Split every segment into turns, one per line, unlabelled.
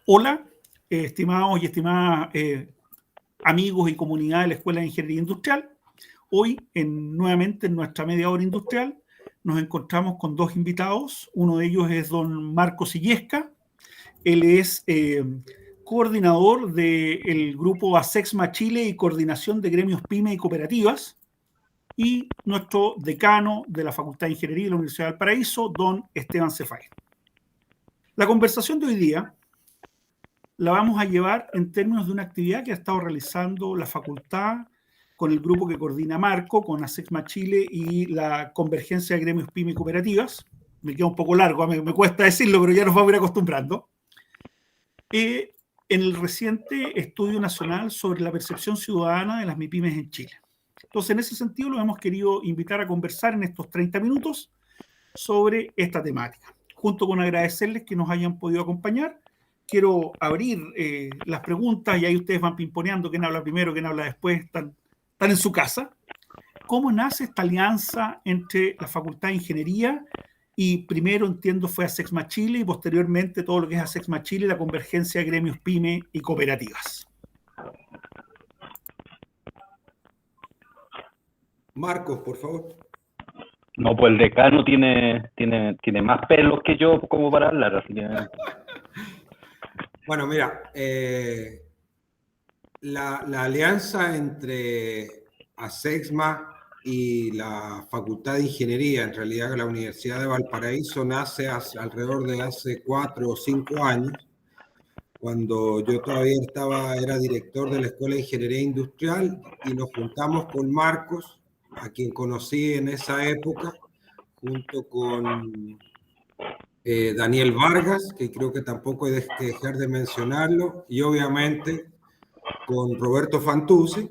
Hola, estimados y estimadas amigos y comunidad de la Escuela de Ingeniería Industrial. Hoy, nuevamente en nuestra media hora industrial, nos encontramos con dos invitados. Uno de ellos es don Marcos Illesca. Él es coordinador del grupo ASEXMA Chile y coordinación de gremios PYME y cooperativas. Y nuestro decano de la Facultad de Ingeniería de la Universidad de Valparaíso, don Esteban Cefay. La conversación de hoy día la vamos a llevar en términos de una actividad que ha estado realizando la facultad con el grupo que coordina Marco, con ASEXMA Chile y la Convergencia de Gremios PYME y Cooperativas. Me queda un poco largo, me cuesta decirlo, pero ya nos vamos a ir acostumbrando. En el reciente Estudio Nacional sobre la Percepción Ciudadana de las MIPYMES en Chile. Entonces, en ese sentido, lo hemos querido invitar a conversar en estos 30 minutos sobre esta temática. Junto con agradecerles que nos hayan podido acompañar, quiero abrir las preguntas y ahí ustedes van pimponeando quién habla primero, quién habla después, están en su casa. ¿Cómo nace esta alianza entre la Facultad de Ingeniería y primero, entiendo, fue ASEXMA Chile y posteriormente todo lo que es ASEXMA Chile y la convergencia de gremios PYME y cooperativas?
Marcos, por favor.
No, pues el decano tiene más pelos que yo como para hablar, así que...
Bueno, mira, la alianza entre ASEXMA y la Facultad de Ingeniería, en realidad la Universidad de Valparaíso, nace alrededor de hace 4 o 5 años, cuando yo todavía era director de la Escuela de Ingeniería Industrial, y nos juntamos con Marcos, a quien conocí en esa época, junto con Daniel Vargas, que creo que tampoco hay que dejar de mencionarlo, y obviamente con Roberto Fantuzzi,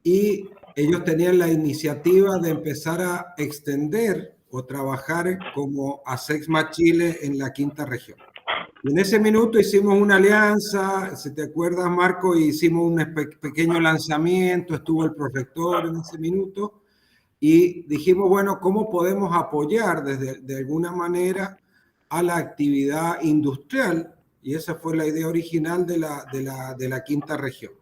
y ellos tenían la iniciativa de empezar a extender o trabajar como ASEXMA Chile en la quinta región. Y en ese minuto hicimos una alianza, si te acuerdas, Marco, hicimos un pequeño lanzamiento, estuvo el prorector en ese minuto, y dijimos, bueno, ¿cómo podemos apoyar de alguna manera a la actividad industrial? Y esa fue la idea original de la quinta región.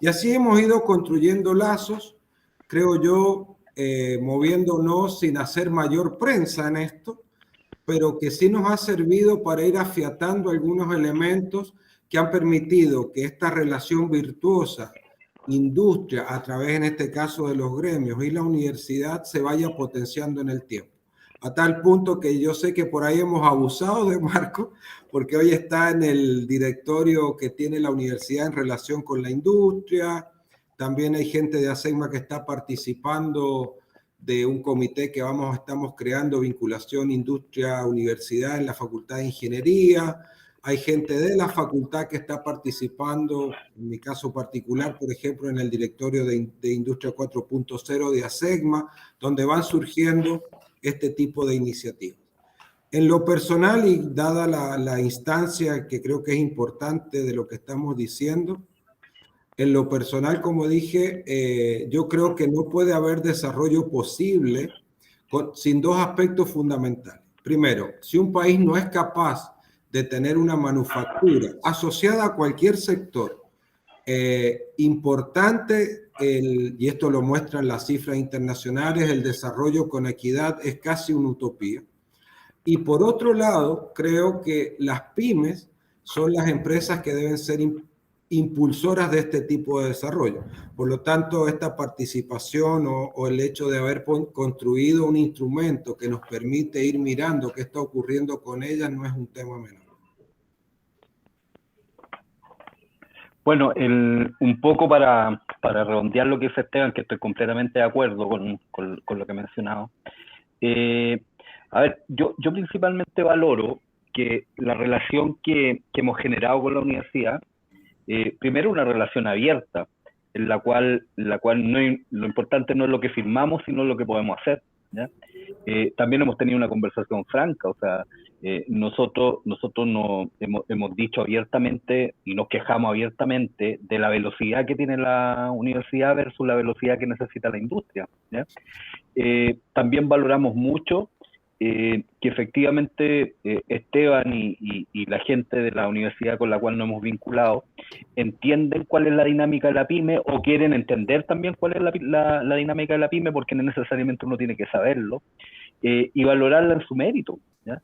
Y así hemos ido construyendo lazos, creo yo, moviéndonos sin hacer mayor prensa en esto, pero que sí nos ha servido para ir afiatando algunos elementos que han permitido que esta relación virtuosa industria, a través en este caso de los gremios y la universidad, se vaya potenciando en el tiempo. A tal punto que yo sé que por ahí hemos abusado de Marco, porque hoy está en el directorio que tiene la universidad en relación con la industria. También hay gente de ASEXMA que está participando de un comité que estamos creando, vinculación industria-universidad en la Facultad de Ingeniería. Hay gente de la facultad que está participando, en mi caso particular, por ejemplo, en el directorio de Industria 4.0 de ASEXMA, donde van surgiendo este tipo de iniciativas. En lo personal, y dada la instancia que creo que es importante de lo que estamos diciendo, en lo personal, como dije, yo creo que no puede haber desarrollo posible sin dos aspectos fundamentales. Primero, si un país no es capaz de tener una manufactura asociada a cualquier sector importante, y esto lo muestran las cifras internacionales, el desarrollo con equidad es casi una utopía. Y por otro lado, creo que las pymes son las empresas que deben ser impulsoras de este tipo de desarrollo. Por lo tanto, esta participación o el hecho de haber construido un instrumento que nos permite ir mirando qué está ocurriendo con ellas no es un tema menor.
Bueno, un poco para redondear lo que dice Esteban, que estoy completamente de acuerdo con lo que he mencionado. A ver, yo principalmente valoro que la relación que hemos generado con la universidad, primero una relación abierta, en la cual lo importante no es lo que firmamos, sino lo que podemos hacer, ¿ya? También hemos tenido una conversación franca, o sea, nosotros no, hemos dicho abiertamente y nos quejamos abiertamente de la velocidad que tiene la universidad versus la velocidad que necesita la industria, ¿ya? También valoramos mucho que efectivamente Esteban y la gente de la universidad con la cual nos hemos vinculado entienden cuál es la dinámica de la pyme, o quieren entender también cuál es la dinámica de la pyme, porque no necesariamente uno tiene que saberlo, y valorarla en su mérito, ¿ya?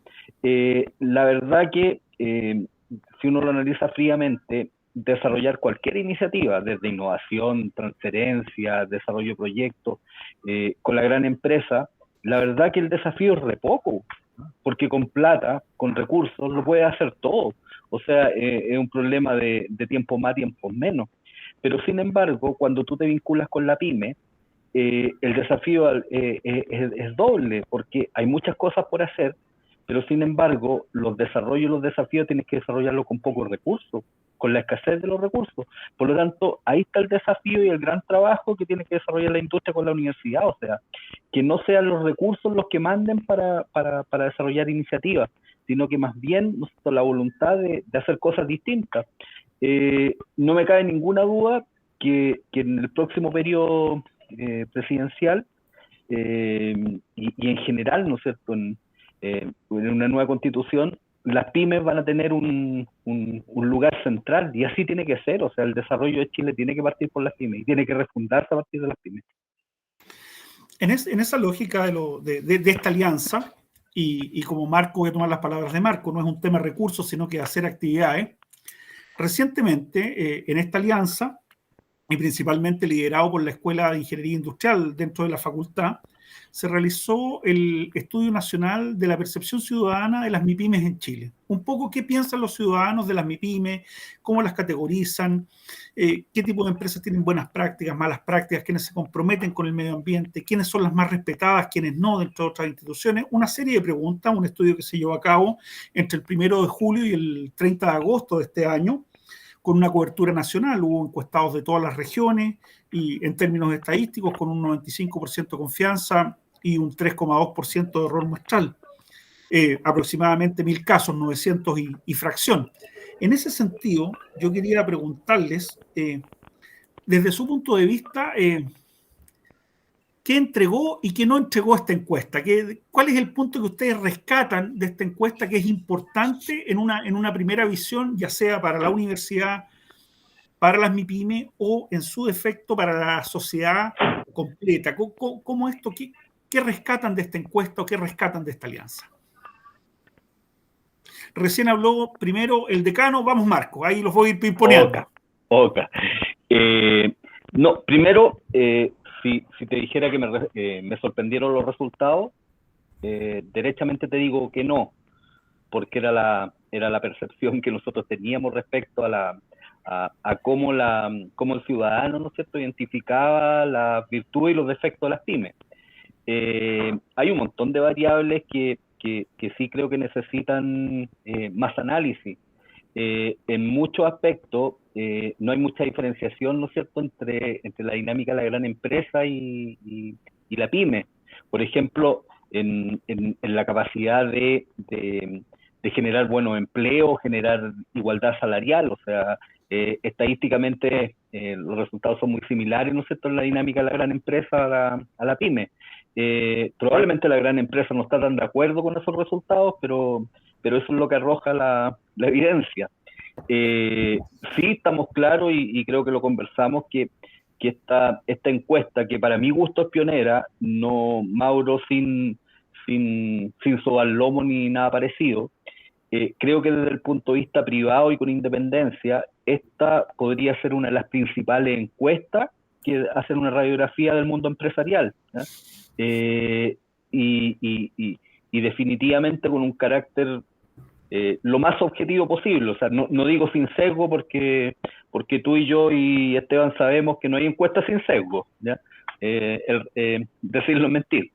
La verdad que si uno lo analiza fríamente, desarrollar cualquier iniciativa, desde innovación, transferencia, desarrollo de proyectos, con la gran empresa, la verdad que el desafío es re poco, ¿no? Porque con plata, con recursos, lo puedes hacer todo. O sea, es un problema de tiempo más, tiempo menos. Pero sin embargo, cuando tú te vinculas con la pyme, el desafío es doble, porque hay muchas cosas por hacer, pero sin embargo, los desarrollos y los desafíos tienes que desarrollarlo con pocos recursos, con la escasez de los recursos. Por lo tanto, ahí está el desafío y el gran trabajo que tiene que desarrollar la industria con la universidad. O sea, que no sean los recursos los que manden para desarrollar iniciativas, sino que más bien la voluntad de hacer cosas distintas. No me cabe ninguna duda que en el próximo periodo presidencial y en general, ¿no es cierto?, en una nueva constitución, las pymes van a tener un lugar central, y así tiene que ser. O sea, el desarrollo de Chile tiene que partir por las pymes y tiene que refundarse a partir de las pymes.
En esa lógica de esta alianza, y como Marco, voy a tomar las palabras de Marco, no es un tema de recursos, sino que hacer actividades. Recientemente, en esta alianza, y principalmente liderado por la Escuela de Ingeniería Industrial dentro de la facultad, se realizó el Estudio Nacional de la Percepción Ciudadana de las MIPYMES en Chile. Un poco qué piensan los ciudadanos de las MIPYMES, cómo las categorizan, qué tipo de empresas tienen buenas prácticas, malas prácticas, quiénes se comprometen con el medio ambiente, quiénes son las más respetadas, quiénes no dentro de otras instituciones. Una serie de preguntas, un estudio que se llevó a cabo entre el 1 de julio y el 30 de agosto de este año, con una cobertura nacional. Hubo encuestados de todas las regiones y en términos estadísticos con un 95% de confianza y un 3,2% de error muestral. Aproximadamente 1.000 casos, 900 y fracción. En ese sentido, yo quería preguntarles, desde su punto de vista, ¿qué entregó y qué no entregó esta encuesta? ¿Cuál es el punto que ustedes rescatan de esta encuesta que es importante en una primera visión, ya sea para la universidad, para las MIPYME o en su defecto para la sociedad completa? ¿Cómo esto, qué rescatan de esta encuesta o qué rescatan de esta alianza? Recién habló primero el decano, vamos Marco, ahí los voy a ir pimponeando.
Oca. No, primero, si te dijera que me sorprendieron los resultados, derechamente te digo que no, porque era la percepción que nosotros teníamos respecto a cómo el ciudadano, ¿no es cierto?, identificaba las virtudes y los defectos de las pymes. Hay un montón de variables que sí creo que necesitan más análisis. En muchos aspectos no hay mucha diferenciación, ¿no es cierto?, entre la dinámica de la gran empresa y la pyme. Por ejemplo, en la capacidad de generar buenos empleos, generar igualdad salarial. O sea, estadísticamente los resultados son muy similares, ¿no es cierto?, en la dinámica de la gran empresa a la pyme. Probablemente la gran empresa no está tan de acuerdo con esos resultados, pero eso es lo que arroja la evidencia. Sí estamos claros, y creo que lo conversamos, que esta encuesta, que para mi gusto es pionera, no, Mauro, sin sobar lomo ni nada parecido, creo que desde el punto de vista privado y con independencia, esta podría ser una de las principales encuestas que hacen una radiografía del mundo empresarial, ¿eh? Y definitivamente con un carácter lo más objetivo posible. O sea, no digo sin sesgo, porque tú y yo y Esteban sabemos que no hay encuestas sin sesgo, ¿ya? Decirlo es mentir.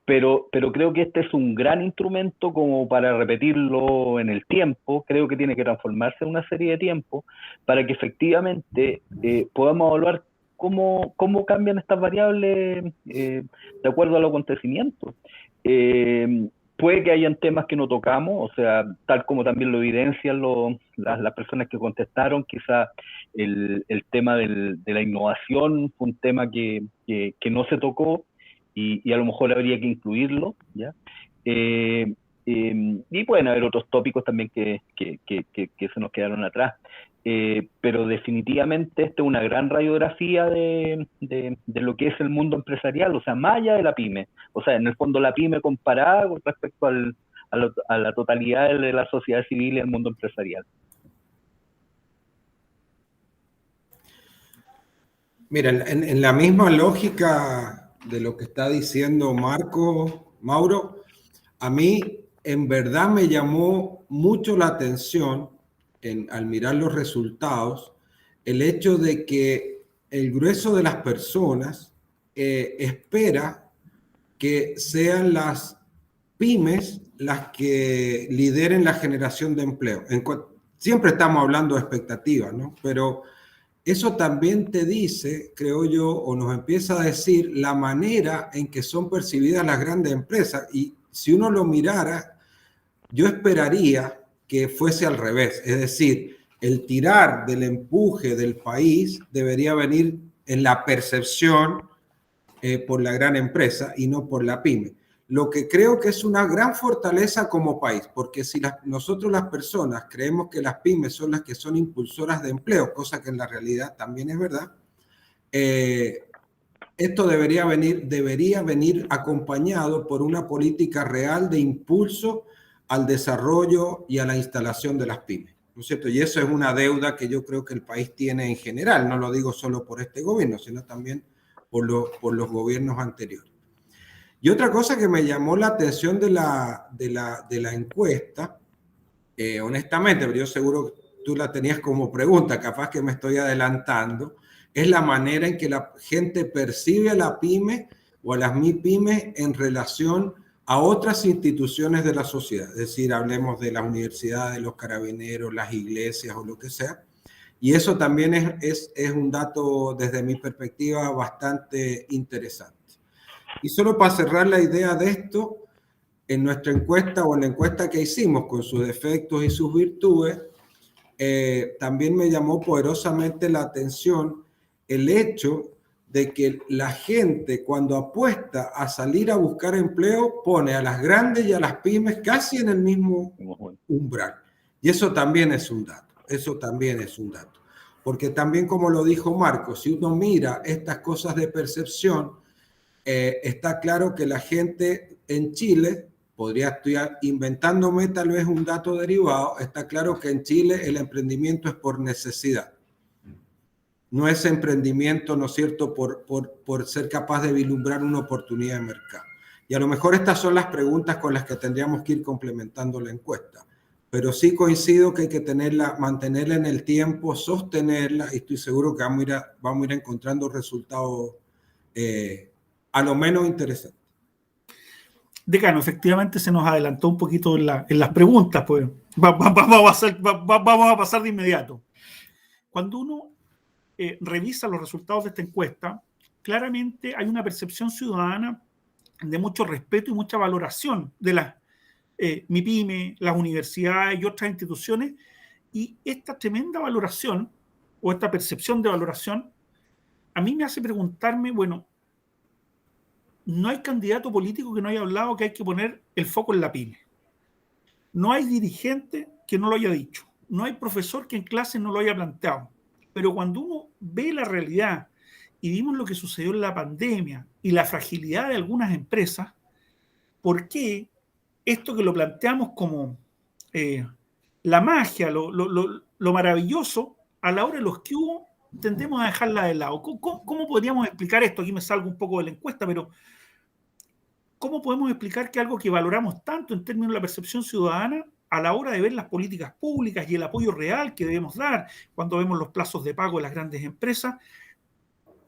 Pero creo que este es un gran instrumento como para repetirlo en el tiempo. Creo que tiene que transformarse en una serie de tiempo para que efectivamente podamos evaluar cómo cambian estas variables de acuerdo a los acontecimientos. Puede que hayan temas que no tocamos, o sea, tal como también lo evidencian las personas que contestaron, quizá el tema de la innovación fue un tema que no se tocó, y a lo mejor habría que incluirlo, ¿ya? Y pueden haber otros tópicos también que se nos quedaron atrás. Pero definitivamente esta es una gran radiografía de lo que es el mundo empresarial, o sea, más allá de la pyme. O sea, en el fondo la pyme comparada con respecto a la totalidad de la sociedad civil y el mundo empresarial.
Mira, en la misma lógica de lo que está diciendo Mauro, a mí en verdad me llamó mucho la atención al mirar los resultados, el hecho de que el grueso de las personas espera que sean las pymes las que lideren la generación de empleo. Siempre estamos hablando de expectativas, ¿no? Pero eso también te dice, creo yo, o nos empieza a decir la manera en que son percibidas las grandes empresas. Y si uno lo mirara, yo esperaría que fuese al revés. Es decir, el tirar del empuje del país debería venir en la percepción por la gran empresa y no por la pyme. Lo que creo que es una gran fortaleza como país, porque si nosotros las personas creemos que las pymes son las que son impulsoras de empleo, cosa que en la realidad también es verdad, esto debería venir acompañado por una política real de impulso al desarrollo y a la instalación de las pymes, ¿no es cierto? Y eso es una deuda que yo creo que el país tiene en general, no lo digo solo por este gobierno, sino también por los gobiernos anteriores. Y otra cosa que me llamó la atención de la encuesta, honestamente, pero yo seguro que tú la tenías como pregunta, capaz que me estoy adelantando, es la manera en que la gente percibe a la pyme o a las MIPYMES en relación a otras instituciones de la sociedad. Es decir, hablemos de las universidades, los carabineros, las iglesias o lo que sea. Y eso también es un dato, desde mi perspectiva, bastante interesante. Y solo para cerrar la idea de esto, en nuestra encuesta o en la encuesta que hicimos con sus defectos y sus virtudes, también me llamó poderosamente la atención el hecho de que la gente cuando apuesta a salir a buscar empleo pone a las grandes y a las pymes casi en el mismo umbral. Y eso también es un dato, Porque también, como lo dijo Marco, si uno mira estas cosas de percepción, está claro que la gente en Chile, podría estar inventándome tal vez un dato derivado, está claro que en Chile el emprendimiento es por necesidad. No es emprendimiento, ¿no es cierto?, por ser capaz de vislumbrar una oportunidad de mercado. Y a lo mejor estas son las preguntas con las que tendríamos que ir complementando la encuesta. Pero sí coincido que hay que mantenerla en el tiempo, sostenerla, y estoy seguro que vamos a ir encontrando resultados a lo menos interesantes.
Decano, efectivamente se nos adelantó un poquito en las preguntas, pues vamos a pasar de inmediato. Cuando uno revisa los resultados de esta encuesta, claramente hay una percepción ciudadana de mucho respeto y mucha valoración de las MIPYME, las universidades y otras instituciones, y esta tremenda valoración o esta percepción de valoración a mí me hace preguntarme, bueno, no hay candidato político que no haya hablado que hay que poner el foco en la pyme. No hay dirigente que no lo haya dicho. No hay profesor que en clase no lo haya planteado. Pero cuando uno ve la realidad y vimos lo que sucedió en la pandemia y la fragilidad de algunas empresas, ¿por qué esto que lo planteamos como la magia, lo maravilloso, a la hora de los que hubo, tendemos a dejarla de lado? ¿Cómo podríamos explicar esto? Aquí me salgo un poco de la encuesta, pero ¿cómo podemos explicar que algo que valoramos tanto en términos de la percepción ciudadana, a la hora de ver las políticas públicas y el apoyo real que debemos dar cuando vemos los plazos de pago de las grandes empresas,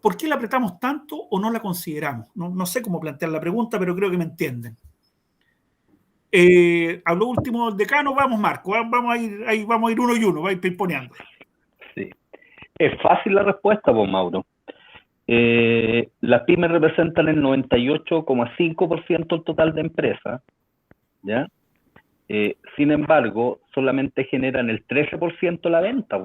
¿por qué la apretamos tanto o no la consideramos? No sé cómo plantear la pregunta, pero creo que me entienden. Habló último el decano, vamos Marco, vamos a ir uno y uno, va a ir pimponeando.
Sí. Es fácil la respuesta, pues Mauro. Las pymes representan el 98,5% del total de empresas, ¿ya? Sin embargo, solamente generan el 13% de la venta,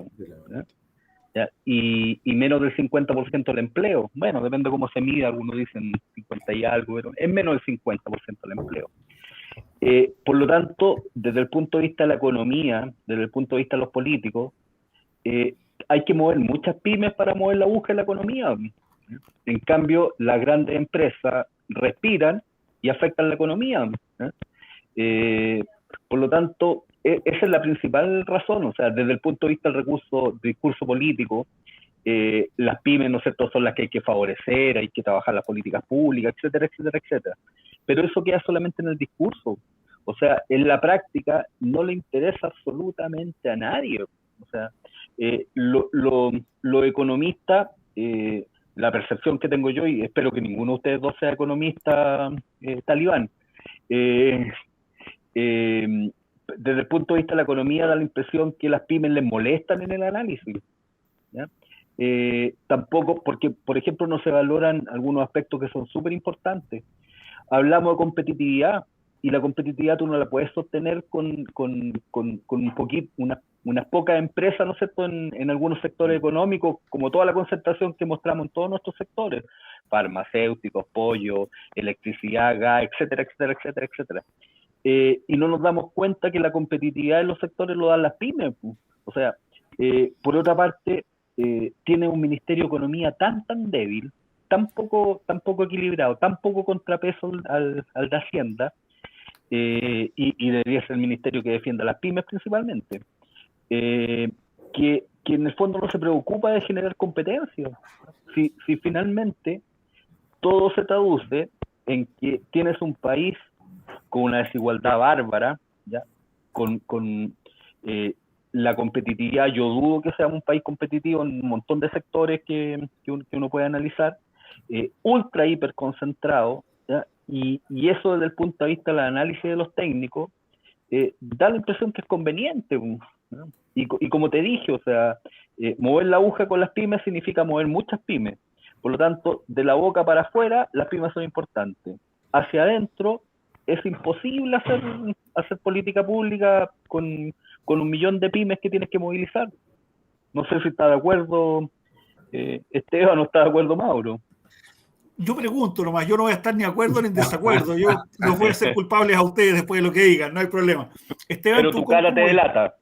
¿ya? ¿ya? Y menos del 50% del empleo. Bueno, depende cómo se mida, algunos dicen 50 y algo, pero es menos del 50% del empleo. Por lo tanto, desde el punto de vista de la economía, desde el punto de vista de los políticos, hay que mover muchas pymes para mover la aguja de la economía. En cambio, las grandes empresas respiran y afectan la economía. Por lo tanto, esa es la principal razón. O sea, desde el punto de vista del discurso político, las pymes, ¿no es cierto?, son las que hay que favorecer, hay que trabajar las políticas públicas, etcétera, etcétera, etcétera. Pero eso queda solamente en el discurso. O sea, en la práctica no le interesa absolutamente a nadie. O sea, los economistas, la percepción que tengo yo, y espero que ninguno de ustedes dos sea economista talibán, desde el punto de vista de la economía da la impresión que las pymes les molestan en el análisis, ¿ya? Tampoco, porque, por ejemplo, no se valoran algunos aspectos que son súper importantes. Hablamos de competitividad, y la competitividad tú no la puedes sostener con un poquito, unas pocas empresas, ¿no es cierto?, en algunos sectores económicos, como toda la concentración que mostramos en todos nuestros sectores, farmacéuticos, pollo, electricidad, gas, etcétera, etcétera, etcétera, etcétera. Y no nos damos cuenta que la competitividad en los sectores lo dan las pymes. O sea, por otra parte, tiene un Ministerio de Economía tan débil, tan poco equilibrado, tan poco contrapeso al de Hacienda, y debería ser el ministerio que defienda a las pymes principalmente, que en el fondo no se preocupa de generar competencia. Si finalmente todo se traduce en que tienes un país con una desigualdad bárbara, ¿ya? Con la competitividad, yo dudo que sea un país competitivo en un montón de sectores que uno puede analizar, ultra hiper concentrado, ¿ya? Y eso desde el punto de vista del análisis de los técnicos, da la impresión que es conveniente, ¿no? Y como te dije, o sea, mover la aguja con las pymes significa mover muchas pymes. Por lo tanto, de la boca para afuera, las pymes son importantes. Hacia adentro, es imposible hacer política pública con 1 millón de pymes que tienes que movilizar. No sé si está de acuerdo Esteban o está de acuerdo Mauro.
Yo pregunto nomás, yo no voy a estar ni de acuerdo ni en desacuerdo. Yo los voy a hacer culpables a ustedes después de lo que digan, no hay problema. Esteban,
pero tu cara te delata.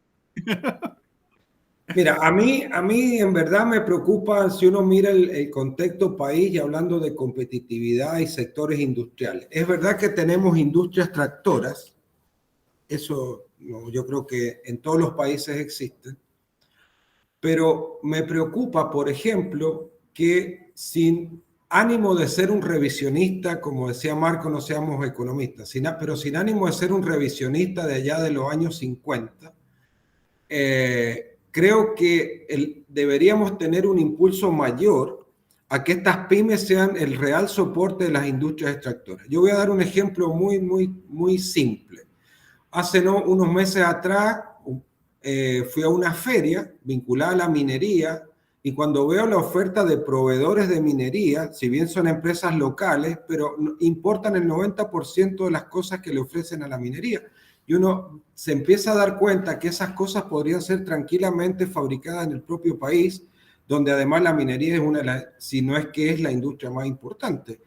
Mira, a mí en verdad me preocupa si uno mira el contexto país y hablando de competitividad y sectores industriales. Es verdad que tenemos industrias tractoras, eso yo creo que en todos los países existen, pero me preocupa, por ejemplo, que sin ánimo de ser un revisionista, como decía Marco, no seamos economistas, pero sin ánimo de ser un revisionista de allá de los años 50, creo que deberíamos tener un impulso mayor a que estas pymes sean el real soporte de las industrias extractoras. Yo voy a dar un ejemplo muy simple. Hace unos meses atrás fui a una feria vinculada a la minería y cuando veo la oferta de proveedores de minería, si bien son empresas locales, pero importan el 90% de las cosas que le ofrecen a la minería. Y uno se empieza a dar cuenta que esas cosas podrían ser tranquilamente fabricadas en el propio país, donde además la minería es si no es que es la industria más importante.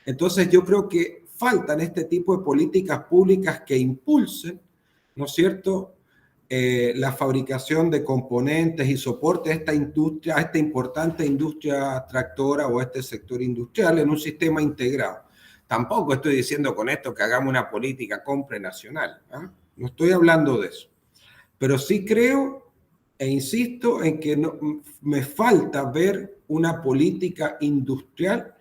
Entonces yo creo que faltan este tipo de políticas públicas que impulsen, ¿no es cierto?, la fabricación de componentes y soporte a esta industria, a esta importante industria tractora o a este sector industrial en un sistema integrado. Tampoco estoy diciendo con esto que hagamos una política compra nacional, ¿eh? No estoy hablando de eso. Pero sí creo e insisto en que me falta ver una política industrial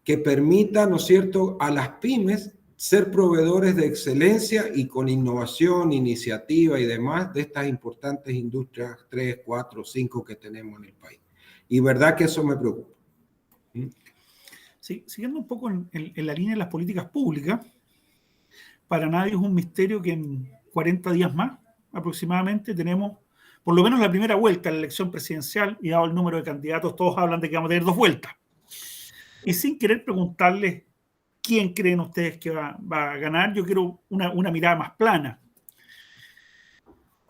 que permita, ¿no es cierto?, a las pymes ser proveedores de excelencia y con innovación, iniciativa y demás de estas importantes industrias 3, 4, 5 que tenemos en el país. Y verdad que eso me preocupa.
Sí, siguiendo un poco en la línea de las políticas públicas, para nadie es un misterio que en 40 días más aproximadamente tenemos por lo menos la primera vuelta de la elección presidencial y dado el número de candidatos, todos hablan de que vamos a tener 2 vueltas. Y sin querer preguntarles quién creen ustedes que va a ganar, yo quiero una mirada más plana.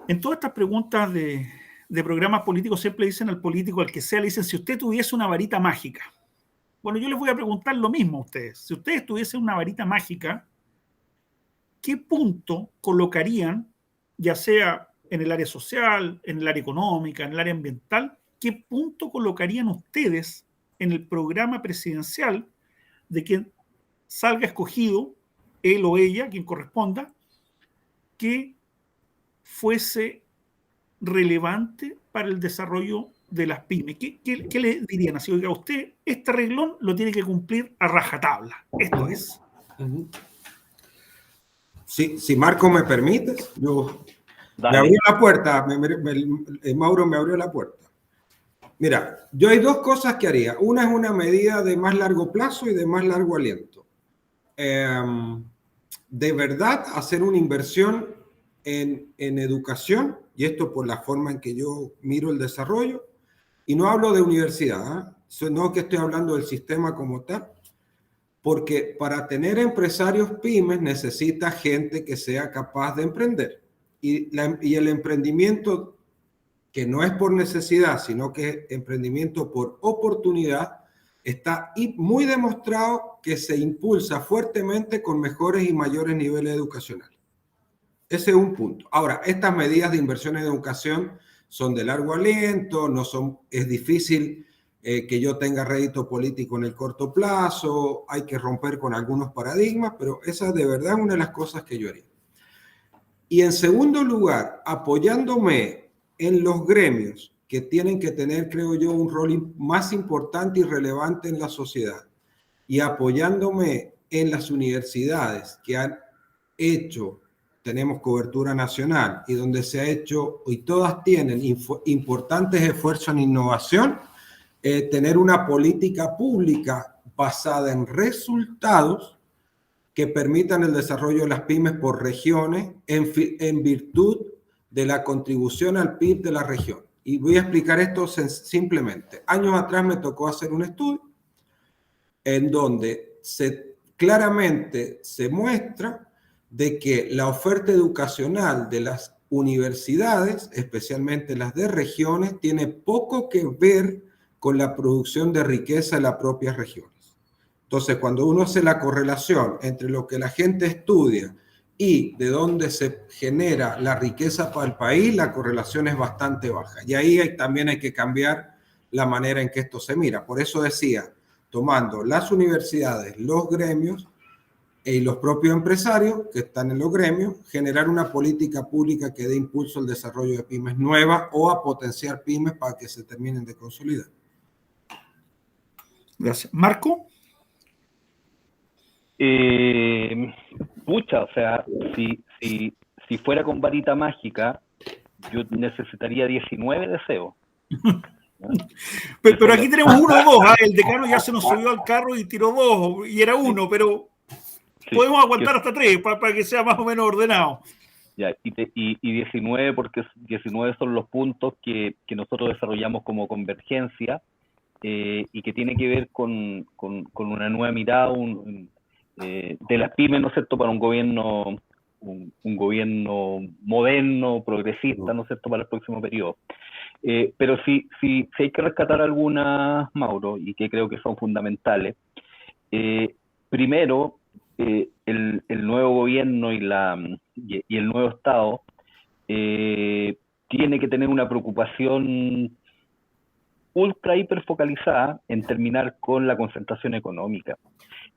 En todas estas preguntas de de programas políticos siempre dicen al político, al que sea, le dicen, si usted tuviese una varita mágica. Bueno, yo les voy a preguntar lo mismo a ustedes. Si ustedes tuviesen una varita mágica, ¿qué punto colocarían, ya sea en el área social, en el área económica, en el área ambiental, qué punto colocarían ustedes en el programa presidencial de quien salga escogido, él o ella, quien corresponda, que fuese relevante para el desarrollo de las pymes? ¿Qué le dirían? Así, oiga, usted este reglón lo tiene que cumplir a rajatabla. Esto es.
Si Marco me permites, me abrió la puerta, Mauro me abrió la puerta. Mira, yo hay dos cosas que haría. Una es una medida de más largo plazo y de más largo aliento. De verdad, hacer una inversión en educación, y esto por la forma en que yo miro el desarrollo, y no hablo de universidad, no que estoy hablando del sistema como tal, porque para tener empresarios pymes necesita gente que sea capaz de emprender. Y el emprendimiento, que no es por necesidad, sino que es emprendimiento por oportunidad, está muy demostrado que se impulsa fuertemente con mejores y mayores niveles educacionales. Ese es un punto. Ahora, estas medidas de inversión en educación son de largo aliento, es difícil que yo tenga rédito político en el corto plazo, hay que romper con algunos paradigmas, pero esa de verdad es una de las cosas que yo haría. Y en segundo lugar, apoyándome en los gremios que tienen que tener, creo yo, un rol más importante y relevante en la sociedad, y apoyándome en las universidades que han hecho, tenemos cobertura nacional, y donde se ha hecho, y todas tienen importantes esfuerzos en innovación, tener una política pública basada en resultados que permitan el desarrollo de las pymes por regiones en virtud de la contribución al PIB de la región. Y voy a explicar esto simplemente. Años atrás me tocó hacer un estudio en donde claramente se muestra de que la oferta educacional de las universidades, especialmente las de regiones, tiene poco que ver con la producción de riqueza de las propias regiones. Entonces, cuando uno hace la correlación entre lo que la gente estudia y de dónde se genera la riqueza para el país, la correlación es bastante baja. Y ahí también hay que cambiar la manera en que esto se mira. Por eso decía, tomando las universidades, los gremios y los propios empresarios que están en los gremios, generar una política pública que dé impulso al desarrollo de pymes nuevas o a potenciar pymes para que se terminen de consolidar.
Gracias. ¿Marco?
O sea, si fuera con varita mágica, yo necesitaría 19 deseos.
Pero aquí tenemos uno o dos. El decano ya se nos subió al carro y tiró dos, y era uno, pero podemos aguantar hasta tres para que sea más o menos ordenado.
Ya, y 19, porque 19 son los puntos que nosotros desarrollamos como convergencia, y que tiene que ver con una nueva mirada de las pymes, ¿no es cierto?, para un gobierno moderno, progresista, ¿no es cierto?, para el próximo periodo. Pero sí hay que rescatar algunas, Mauro, y que creo que son fundamentales. Primero, el nuevo gobierno y el nuevo Estado tiene que tener una preocupación ultra hiperfocalizada en terminar con la concentración económica.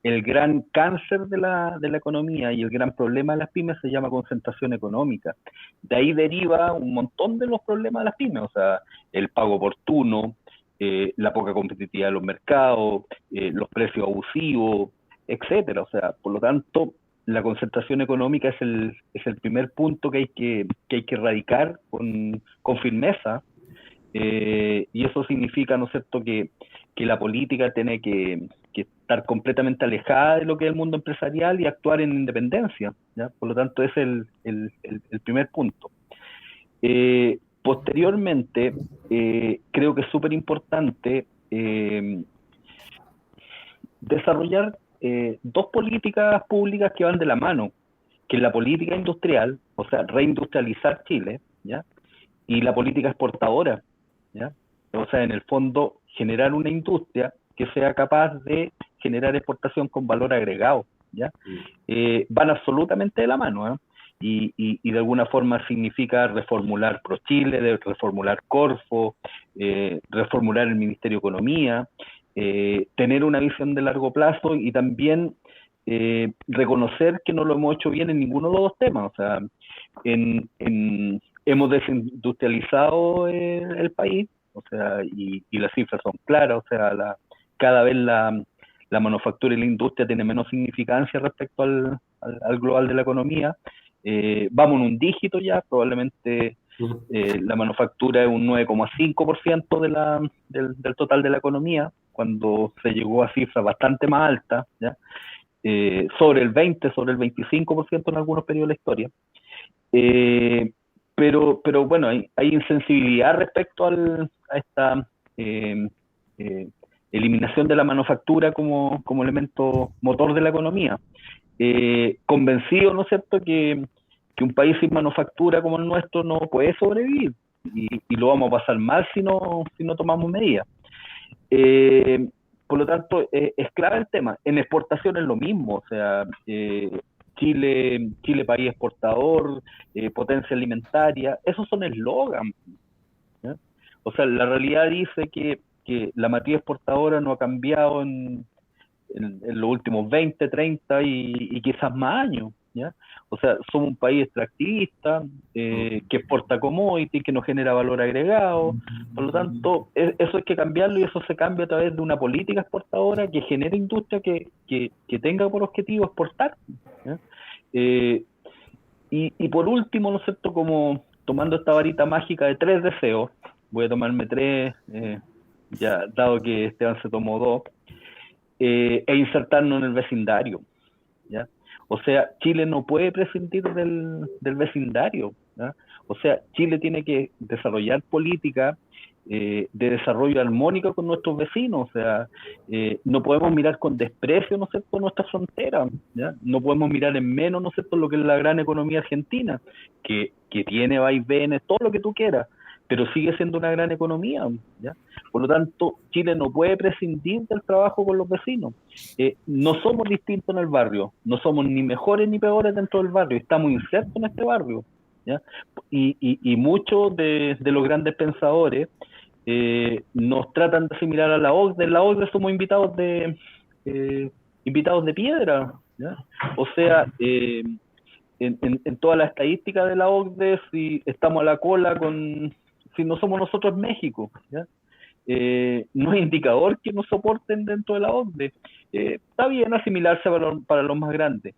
El gran cáncer de la economía y el gran problema de las pymes se llama concentración económica. De ahí deriva un montón de los problemas de las pymes, o sea, el pago oportuno, la poca competitividad de los mercados, los precios abusivos, etcétera. O sea, por lo tanto, la concentración económica es el primer punto que hay que erradicar con firmeza. Y eso significa, ¿no es cierto?, que la política tiene que estar completamente alejada de lo que es el mundo empresarial y actuar en independencia, ¿ya? Por lo tanto, ese es el primer punto. Posteriormente, creo que es súper importante desarrollar dos políticas públicas que van de la mano, que es la política industrial, o sea, reindustrializar Chile, ¿ya?, y la política exportadora, ¿ya? O sea, en el fondo, generar una industria que sea capaz de generar exportación con valor agregado, ¿ya? Van absolutamente de la mano, ¿eh? Y de alguna forma significa reformular ProChile, reformular Corfo, reformular el Ministerio de Economía, tener una visión de largo plazo y también reconocer que no lo hemos hecho bien en ninguno de los dos temas. O sea, hemos desindustrializado el país, o sea, y las cifras son claras, o sea, cada vez la manufactura y la industria tiene menos significancia respecto al global de la economía. Vamos en un dígito ya, probablemente la manufactura es un 9,5% del total de la economía, cuando se llegó a cifras bastante más altas, ¿ya? Sobre el 20, sobre el 25% en algunos periodos de la historia. Pero bueno, hay insensibilidad respecto a esta eliminación de la manufactura como elemento motor de la economía. Convencido, ¿no es cierto?, que un país sin manufactura como el nuestro no puede sobrevivir y lo vamos a pasar mal si no tomamos medidas. Por lo tanto, es clave el tema. En exportación es lo mismo, o sea, Chile país exportador, potencia alimentaria, esos son eslogans, ¿ya? O sea, la realidad dice que la matriz exportadora no ha cambiado en los últimos 20, 30 y quizás más años, ¿ya? O sea, somos un país extractivista, que exporta commodity, que no genera valor agregado. Por lo tanto, eso hay que cambiarlo, y eso se cambia a través de una política exportadora que genere industria que tenga por objetivo exportar, ¿ya? Y por último, ¿no es cierto?, como tomando esta varita mágica de 3 deseos, voy a tomarme 3, ya dado que Esteban se tomó 2, e insertarnos en el vecindario, ¿ya? O sea, Chile no puede prescindir del vecindario, ¿ya? O sea, Chile tiene que desarrollar políticas de desarrollo armónico con nuestros vecinos. O sea, no podemos mirar con desprecio, ¿no es cierto?, nuestra frontera, ¿ya? No podemos mirar en menos, ¿no es cierto?, lo que es la gran economía argentina, que tiene vaivenes, todo lo que tú quieras, pero sigue siendo una gran economía, ¿ya? Por lo tanto, Chile no puede prescindir del trabajo con los vecinos. No somos distintos en el barrio, no somos ni mejores ni peores dentro del barrio, estamos insertos en este barrio, ¿ya? Y muchos de los grandes pensadores nos tratan de asimilar a la OCDE. En la OCDE somos invitados de piedra, ¿ya? O sea, en toda la estadística de la OCDE, si estamos a la cola si no somos nosotros México, ¿ya? No es indicador que nos soporten dentro de la OCDE. Está bien asimilarse para los más grandes,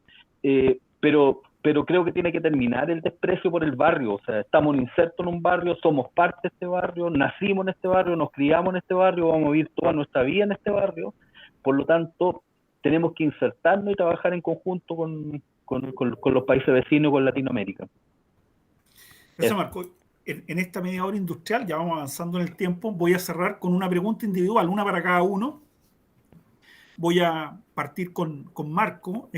pero creo que tiene que terminar el desprecio por el barrio. O sea, estamos insertos en un barrio, somos parte de este barrio, nacimos en este barrio, nos criamos en este barrio, vamos a vivir toda nuestra vida en este barrio. Por lo tanto, tenemos que insertarnos y trabajar en conjunto con los países vecinos, con Latinoamérica.
Gracias, Marco. En esta media hora industrial, ya vamos avanzando en el tiempo, voy a cerrar con una pregunta individual, una para cada uno. Voy a partir con Marco.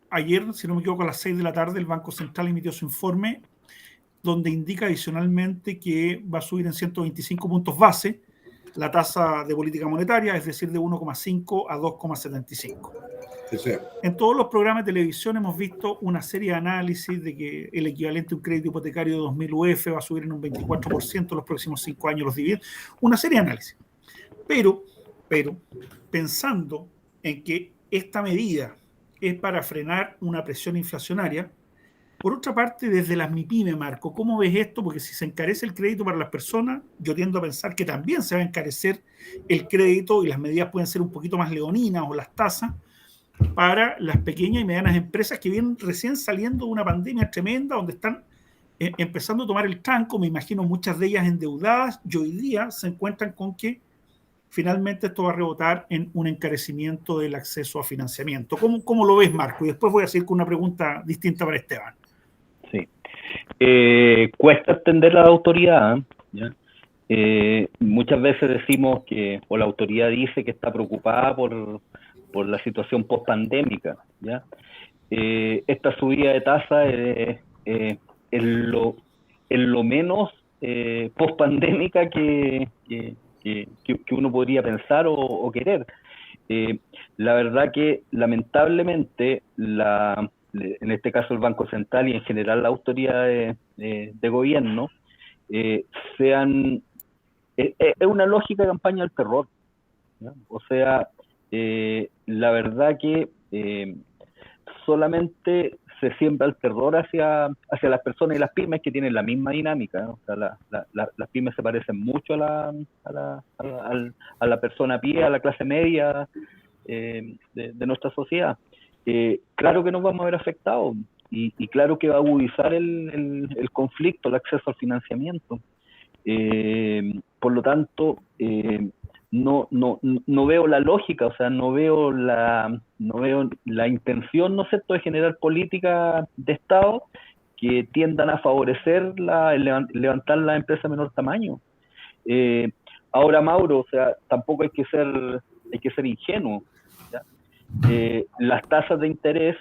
Ayer, si no me equivoco, a las 6 de la tarde, el Banco Central emitió su informe, donde indica adicionalmente que va a subir en 125 puntos base la tasa de política monetaria, es decir, de 1,5 a 2,75.
Sí.
En todos los programas de televisión hemos visto una serie de análisis de que el equivalente a un crédito hipotecario de 2.000 UF va a subir en un 24% en los próximos 5 años los dividendos. Una serie de análisis. Pero pensando en que esta medida es para frenar una presión inflacionaria, por otra parte, desde las MIPYME, Marco, ¿cómo ves esto? Porque si se encarece el crédito para las personas, yo tiendo a pensar que también se va a encarecer el crédito y las medidas pueden ser un poquito más leoninas o las tasas para las pequeñas y medianas empresas que vienen recién saliendo de una pandemia tremenda donde están empezando a tomar el tranco. Me imagino muchas de ellas endeudadas y hoy día se encuentran con que finalmente esto va a rebotar en un encarecimiento del acceso a financiamiento. ¿Cómo lo ves, Marco? Y después voy a seguir con una pregunta distinta para Esteban.
Sí. Cuesta entender la autoridad, ¿ya? Muchas veces decimos o la autoridad dice que está preocupada por la situación post-pandémica, ¿ya? Esta subida de tasa es lo menos post-pandémica que uno podría pensar o querer. La verdad que lamentablemente en este caso el Banco Central y en general las autoridades de gobierno es una lógica campaña del terror, ¿no? O sea, la verdad que solamente se siembra el terror hacia las personas y las pymes que tienen la misma dinámica, ¿no? O sea, las pymes se parecen mucho a la persona a pie, a la clase media de nuestra sociedad. Claro que nos vamos a ver afectados y claro que va a agudizar el conflicto, el acceso al financiamiento. Por lo tanto, no veo la lógica, o sea, no veo la intención, ¿no es cierto?, de generar políticas de Estado que tiendan a favorecer levantar la empresa de menor tamaño. Ahora, Mauro, o sea, tampoco hay que ser ingenuo, ¿ya? Las tasas de interés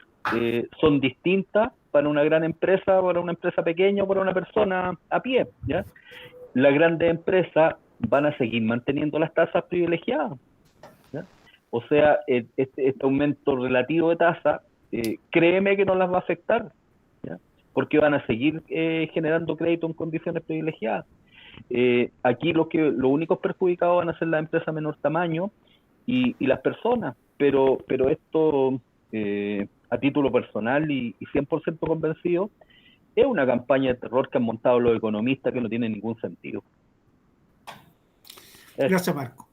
son distintas para una gran empresa, para una empresa pequeña o para una persona a pie, ¿ya? Las grandes empresas van a seguir manteniendo las tasas privilegiadas, ¿ya? O sea, este aumento relativo de tasa, créeme que no las va a afectar, ¿ya? Porque van a seguir generando crédito en condiciones privilegiadas. Aquí los únicos perjudicados van a ser las empresas de menor tamaño y las personas, pero esto, a título personal y 100% convencido, es una campaña de terror que han montado los economistas que no tiene ningún sentido.
Gracias, Marco.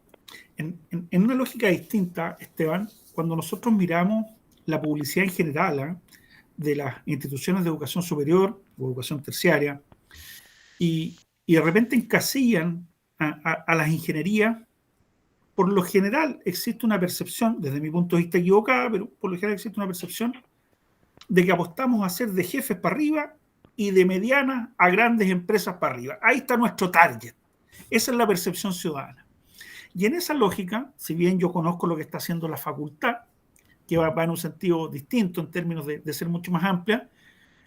En una lógica distinta, Esteban, cuando nosotros miramos la publicidad en general de las instituciones de educación superior o educación terciaria y de repente encasillan a las ingenierías, por lo general existe una percepción, desde mi punto de vista equivocada, pero por lo general existe una percepción de que apostamos a ser de jefes para arriba y de medianas a grandes empresas para arriba. Ahí está nuestro target. Esa es la percepción ciudadana. Y en esa lógica, si bien yo conozco lo que está haciendo la facultad, que va en un sentido distinto en términos de ser mucho más amplia,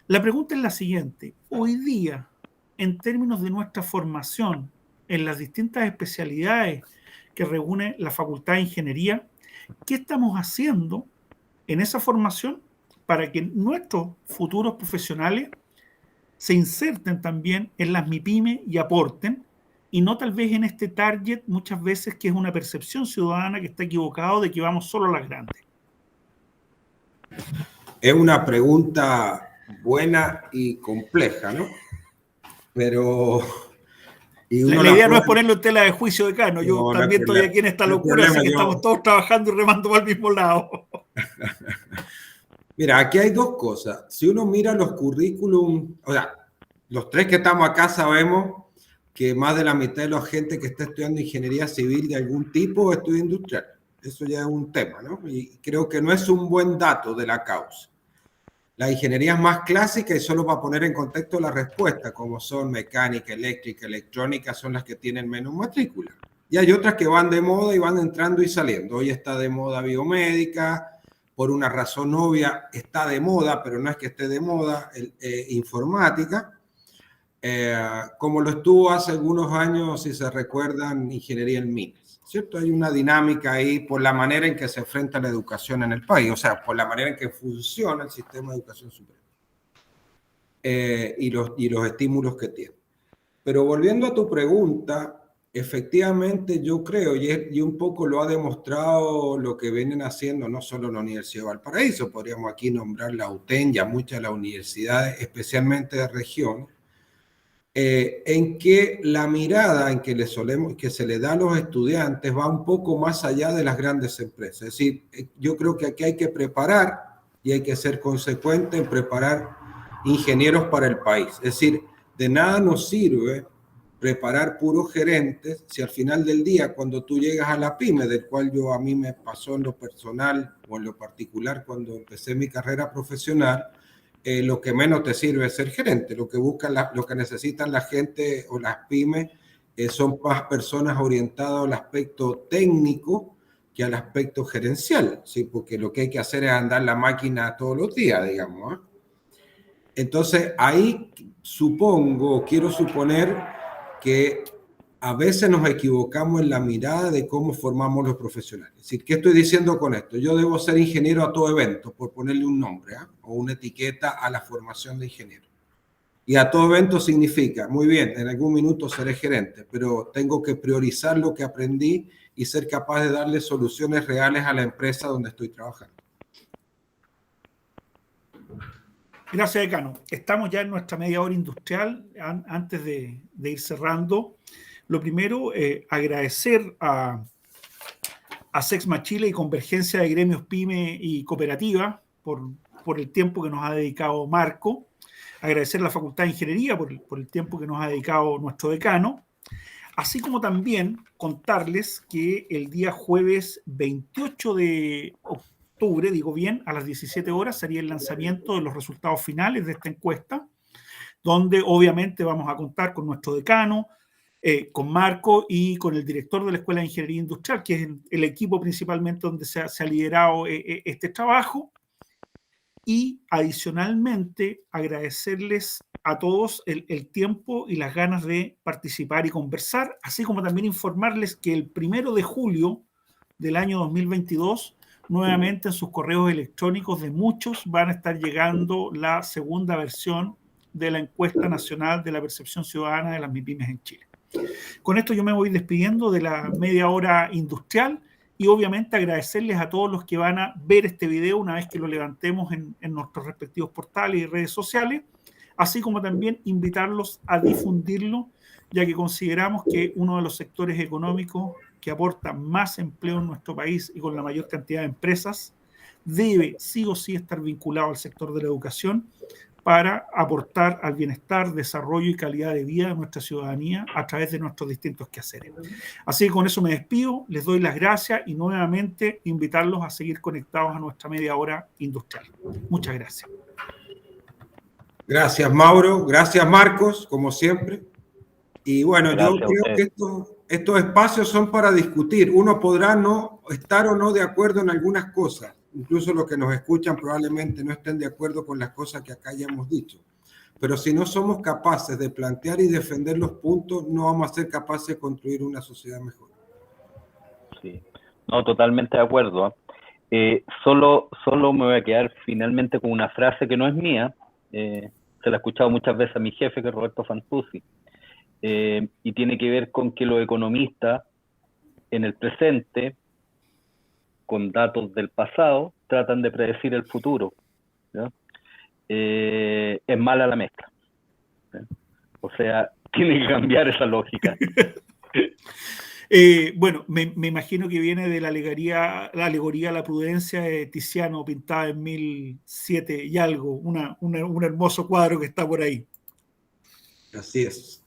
la pregunta es la siguiente. Hoy día, en términos de nuestra formación en las distintas especialidades que reúne la Facultad de Ingeniería, ¿qué estamos haciendo en esa formación para que nuestros futuros profesionales se inserten también en las MIPYME y aporten, y no tal vez en este target muchas veces que es una percepción ciudadana que está equivocado de que vamos solo a las grandes?
Es una pregunta buena y compleja, ¿no? Pero...
La idea no es ponerlo en tela de juicio de Cano. Yo también estoy aquí en esta locura, así que estamos todos trabajando y remando para el mismo lado.
Mira, aquí hay dos cosas. Si uno mira los currículum, o sea, los tres que estamos acá sabemos que más de la mitad de la gente que está estudiando ingeniería civil de algún tipo estudia industrial. Eso ya es un tema, ¿no? Y creo que no es un buen dato de la causa. Las ingenierías más clásicas, y solo para poner en contexto la respuesta, como son mecánica, eléctrica, electrónica, son las que tienen menos matrícula. Y hay otras que van de moda y van entrando y saliendo. Hoy está de moda biomédica, por una razón obvia está de moda, pero no es que esté de moda, informática. Como lo estuvo hace algunos años, si se recuerdan, ingeniería en minas, ¿cierto? Hay una dinámica ahí por la manera en que se enfrenta la educación en el país, o sea, por la manera en que funciona el sistema de educación superior y los estímulos que tiene. Pero volviendo a tu pregunta, efectivamente yo creo, y un poco lo ha demostrado lo que vienen haciendo no solo la Universidad de Valparaíso, podríamos aquí nombrar la UTEN y a muchas de las universidades, especialmente de región, en que la mirada en que se le da a los estudiantes va un poco más allá de las grandes empresas. Es decir, yo creo que aquí hay que preparar y hay que ser consecuente en preparar ingenieros para el país. Es decir, de nada nos sirve preparar puros gerentes si al final del día, cuando tú llegas a la pyme, del cual a mí me pasó en lo personal o en lo particular cuando empecé mi carrera profesional, lo que menos te sirve es ser gerente. Lo que buscan, lo que necesitan la gente o las pymes son más personas orientadas al aspecto técnico que al aspecto gerencial, ¿sí? Porque lo que hay que hacer es andar la máquina todos los días, digamos, ¿eh? Entonces, ahí quiero suponer que a veces nos equivocamos en la mirada de cómo formamos los profesionales. Es decir, ¿qué estoy diciendo con esto? Yo debo ser ingeniero a todo evento, por ponerle un nombre, o una etiqueta a la formación de ingeniero. Y a todo evento significa, muy bien, en algún minuto seré gerente, pero tengo que priorizar lo que aprendí y ser capaz de darle soluciones reales a la empresa donde estoy trabajando.
Gracias, decano. Estamos ya en nuestra media hora industrial. Antes de ir cerrando, lo primero, agradecer a Sexma Chile y Convergencia de Gremios PYME y Cooperativa por el tiempo que nos ha dedicado Marco. Agradecer a la Facultad de Ingeniería por el tiempo que nos ha dedicado nuestro decano. Así como también contarles que el día jueves 28 de octubre, digo bien, a las 17 horas sería el lanzamiento de los resultados finales de esta encuesta, donde obviamente vamos a contar con nuestro decano, con Marco y con el director de la Escuela de Ingeniería Industrial, que es el equipo principalmente donde se ha liderado este trabajo. Y adicionalmente agradecerles a todos el tiempo y las ganas de participar y conversar, así como también informarles que el 1 de julio del año 2022, nuevamente en sus correos electrónicos de muchos van a estar llegando la segunda versión de la encuesta nacional de la percepción ciudadana de las MIPYMES en Chile. Con esto yo me voy despidiendo de la media hora industrial y obviamente agradecerles a todos los que van a ver este video una vez que lo levantemos en nuestros respectivos portales y redes sociales, así como también invitarlos a difundirlo, ya que consideramos que uno de los sectores económicos que aporta más empleo en nuestro país y con la mayor cantidad de empresas debe sí o sí estar vinculado al sector de la educación para aportar al bienestar, desarrollo y calidad de vida de nuestra ciudadanía a través de nuestros distintos quehaceres. Así que con eso me despido, les doy las gracias y nuevamente invitarlos a seguir conectados a nuestra media hora industrial. Muchas gracias.
Gracias, Mauro. Gracias, Marcos, como siempre. Y bueno,
Gracias,
yo creo que estos espacios son para discutir. Uno podrá no estar o no de acuerdo en algunas cosas. Incluso los que nos escuchan probablemente no estén de acuerdo con las cosas que acá ya hemos dicho. Pero si no somos capaces de plantear y defender los puntos, no vamos a ser capaces de construir una sociedad mejor.
Sí, no, totalmente de acuerdo. Solo me voy a quedar finalmente con una frase que no es mía. Se la he escuchado muchas veces a mi jefe, que es Roberto Fantuzzi. Y tiene que ver con que los economistas en el presente, con datos del pasado, tratan de predecir el futuro, ¿no? Es mala la mezcla, ¿no? O sea, tiene que cambiar esa lógica.
Bueno, me imagino que viene de la alegoría a la prudencia de Tiziano, pintada en 1007 y algo, un hermoso cuadro que está por ahí.
Así es.